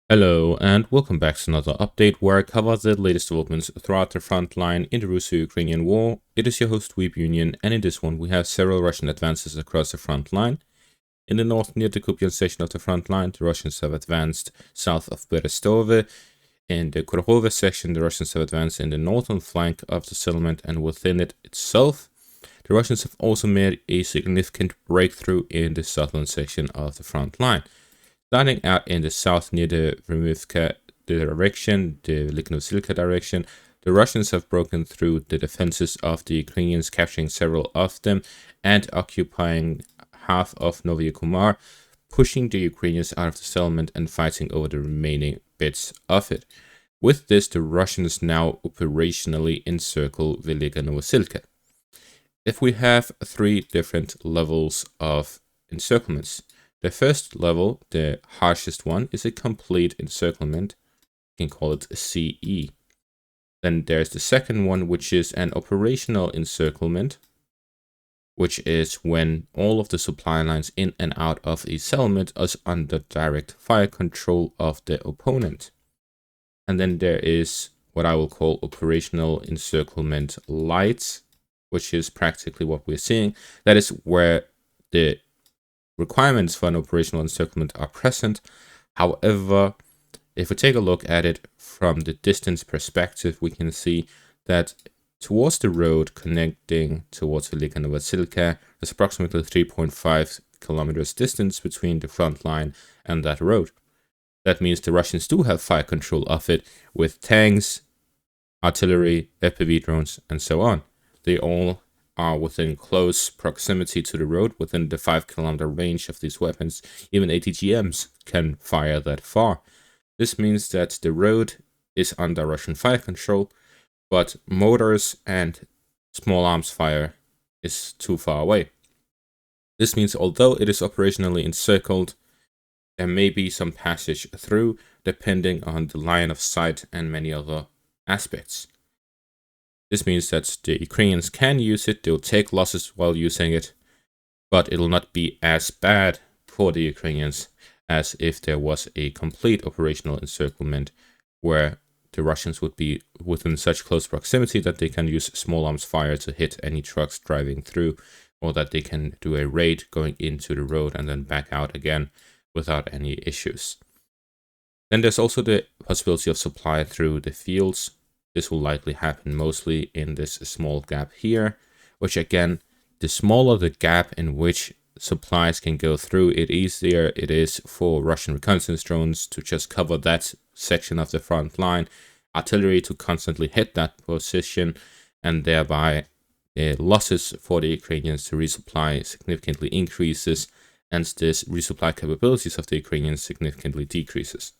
Hello and welcome back to another update where I cover the latest developments throughout the front line in the Russo-Ukrainian war. It is your host Weeb Union, and in this one we have several Russian advances across the front line. In the north near the Kupiansk section of the front line, the Russians have advanced south of Berestove. In the Kurakhove section, the Russians have advanced in the northern flank of the settlement and within it itself. The Russians have also made a significant breakthrough in the southern section of the front line. Starting out in the south near the Velyka direction, the Novosilka direction, the Russians have broken through the defenses of the Ukrainians, capturing several of them and occupying half of Novosilka, pushing the Ukrainians out of the settlement and fighting over the remaining bits of it. With this, the Russians now operationally encircle Velyka Novosilka. If we have three different levels of encirclements, the first level, the harshest one, is a complete encirclement. You can call it CE. Then there's the second one, which is an operational encirclement, which is when all of the supply lines in and out of a settlement is under direct fire control of the opponent. And then there is what I will call operational encirclement light, which is practically what we're seeing. That is where the requirements for an operational encirclement are present. However, if we take a look at it from the distance perspective, we can see that towards the road connecting towards Velyka Novosilka, there's approximately 3.5 kilometers distance between the front line and that road. That means the Russians do have fire control of it with tanks, artillery, FPV drones, and so on. They all are within close proximity to the road, within the 5-kilometer range of these weapons. Even ATGMs can fire that far. This means that the road is under Russian fire control, but mortars and small arms fire is too far away. This means although it is operationally encircled, there may be some passage through, depending on the line of sight and many other aspects. This means that the Ukrainians can use it, they'll take losses while using it, but it'll not be as bad for the Ukrainians as if there was a complete operational encirclement where the Russians would be within such close proximity that they can use small arms fire to hit any trucks driving through, or that they can do a raid going into the road and then back out again without any issues. Then there's also the possibility of supply through the fields. This will likely happen mostly in this small gap here, which again, the smaller the gap in which supplies can go through, the easier it is for Russian reconnaissance drones to just cover that section of the front line, artillery to constantly hit that position, and thereby losses for the Ukrainians to resupply significantly increases, and this resupply capabilities of the Ukrainians significantly decreases.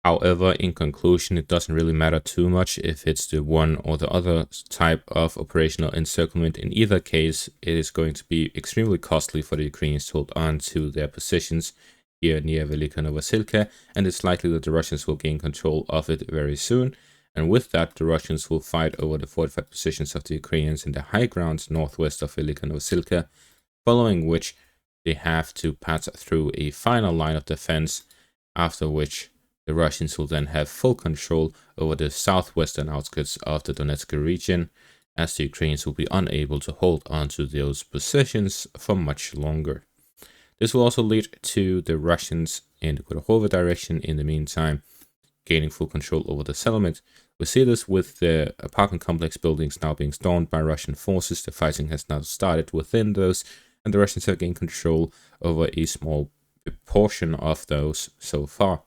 However, in conclusion, it doesn't really matter too much if it's the one or the other type of operational encirclement. In either case, it is going to be extremely costly for the Ukrainians to hold on to their positions here near Velyka Novosilka, and it's likely that the Russians will gain control of it very soon. And with that, the Russians will fight over the fortified positions of the Ukrainians in the high ground northwest of Velyka Novosilka, following which they have to pass through a final line of defense, after which the Russians will then have full control over the southwestern outskirts of the Donetsk region, as the Ukrainians will be unable to hold on to those positions for much longer. This will also lead to the Russians in the Kurakhove direction, in the meantime, gaining full control over the settlement. We see this with the apartment complex buildings now being stormed by Russian forces. The fighting has now started within those, and the Russians have gained control over a small portion of those so far.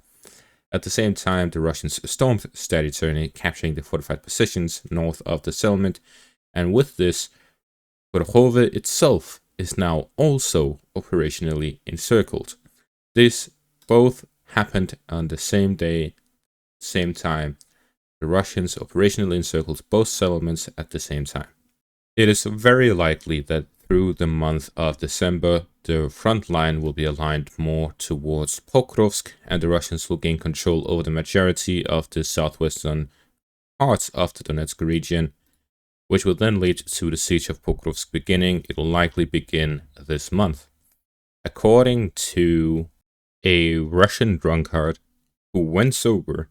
At the same time, the Russians stormed Selydove, capturing the fortified positions north of the settlement, and with this, Kurakhove itself is now also operationally encircled. This both happened on the same day, same time. The Russians operationally encircled both settlements at the same time. It is very likely that through the month of December, the front line will be aligned more towards Pokrovsk, and the Russians will gain control over the majority of the southwestern parts of the Donetsk region, which will then lead to the siege of Pokrovsk beginning. It will likely begin this month. According to a Russian drunkard who, when sober,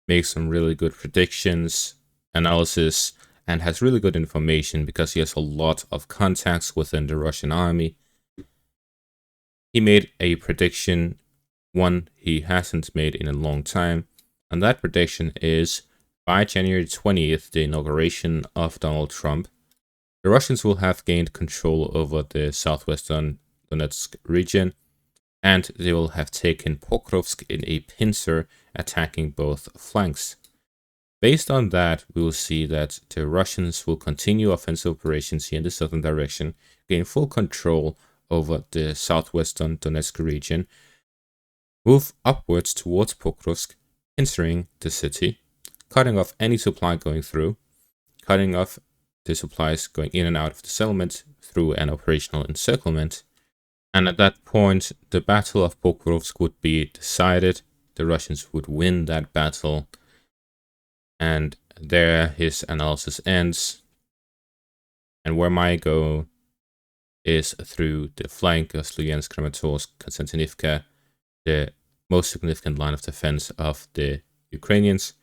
makes some really good predictions, analysis, and has really good information because he has a lot of contacts within the Russian army. He made a prediction, one he hasn't made in a long time, and that prediction is by January 20th, the inauguration of Donald Trump, the Russians will have gained control over the southwestern Donetsk region, and they will have taken Pokrovsk in a pincer, attacking both flanks. Based on that, we will see that the Russians will continue offensive operations here in the southern direction, gain full control over the southwestern Donetsk region, move upwards towards Pokrovsk, entering the city, cutting off any supply going through, cutting off the supplies going in and out of the settlement through an operational encirclement. And at that point, the Battle of Pokrovsk would be decided. The Russians would win that battle. And there his analysis ends. And where my go is through the flank of Sloyansk, Kramatorsk, Konstantinivka, the most significant line of defense of the Ukrainians.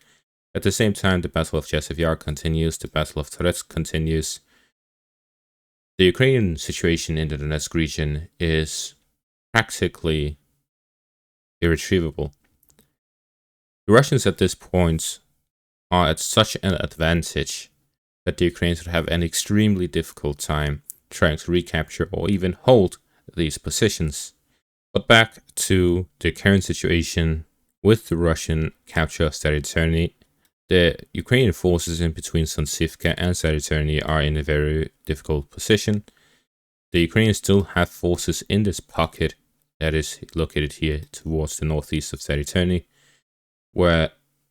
At the same time, the Battle of Chasiv Yar continues, the Battle of Toretsk continues. The Ukrainian situation in the Donetsk region is practically irretrievable. The Russians at this point are at such an advantage that the Ukrainians would have an extremely difficult time trying to recapture or even hold these positions. But back to the current situation with the Russian capture of Staryterny. The Ukrainian forces in between Sontsivka and Staryterny are in a very difficult position. The Ukrainians still have forces in this pocket that is located here towards the northeast of Staryterny, where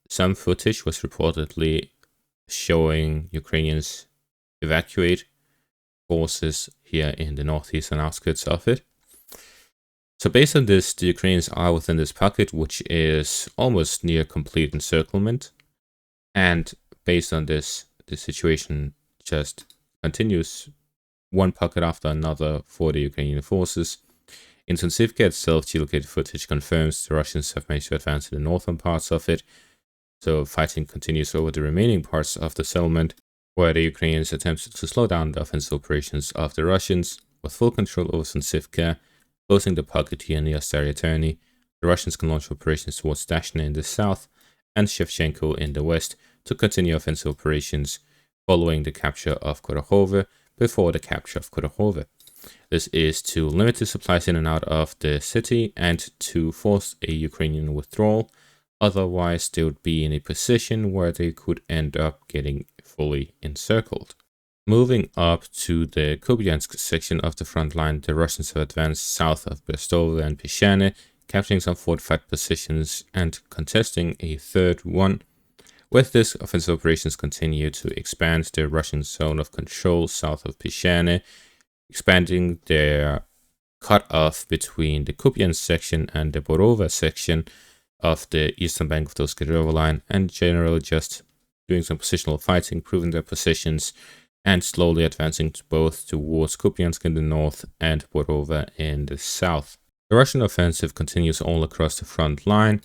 some footage was reportedly showing Ukrainians evacuate forces here in the northeastern outskirts of it. So based on this, the Ukrainians are within this pocket, which is almost near complete encirclement. And based on this, the situation just continues one pocket after another for the Ukrainian forces. In Sontsivka itself, geolocated footage confirms the Russians have managed to advance to the northern parts of it. So fighting continues over the remaining parts of the settlement, where the Ukrainians attempt to slow down the offensive operations of the Russians with full control over Sontsivka, closing the pocket here near Staryterny. The Russians can launch operations towards Dashna in the south and Shevchenko in the west to continue offensive operations following the capture of Kurakhove before the capture of Kurakhove. This is to limit the supplies in and out of the city and to force a Ukrainian withdrawal. Otherwise, they would be in a position where they could end up getting fully encircled. Moving up to the Kupiansk section of the front line, the Russians have advanced south of Brestove and Pyshane, capturing some fortified positions and contesting a third one. With this, offensive operations continue to expand their Russian zone of control south of Pyshane, expanding their cut-off between the Kupiansk section and the Borova section of the eastern bank of the Selydove line, and generally just doing some positional fighting, proving their positions, and slowly advancing both towards Kupiansk in the north and Borova in the south. The Russian offensive continues all across the front line,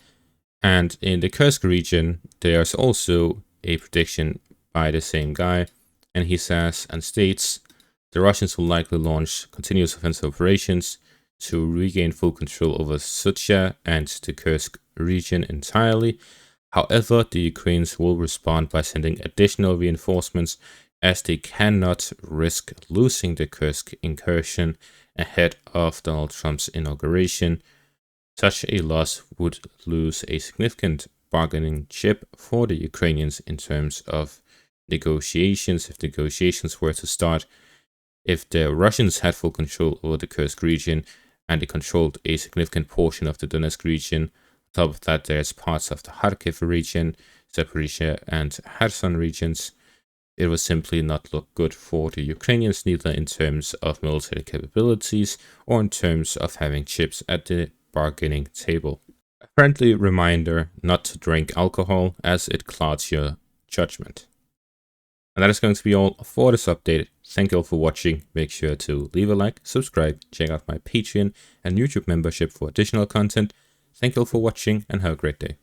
and in the Kursk region, there's also a prediction by the same guy, and he says and states, the Russians will likely launch continuous offensive operations to regain full control over Sucha and the Kursk region entirely. However, the Ukrainians will respond by sending additional reinforcements, as they cannot risk losing the Kursk incursion ahead of Donald Trump's inauguration. Such a loss would lose a significant bargaining chip for the Ukrainians in terms of negotiations, if negotiations were to start. If the Russians had full control over the Kursk region and they controlled a significant portion of the Donetsk region, on top of that there's parts of the Kharkiv region, Zaporizhia and Kherson regions, it would simply not look good for the Ukrainians, neither in terms of military capabilities or in terms of having chips at the bargaining table. A friendly reminder not to drink alcohol, as it clouds your judgment. And that is going to be all for this update. Thank you all for watching. Make sure to leave a like, subscribe, check out my Patreon and YouTube membership for additional content. Thank you all for watching and have a great day.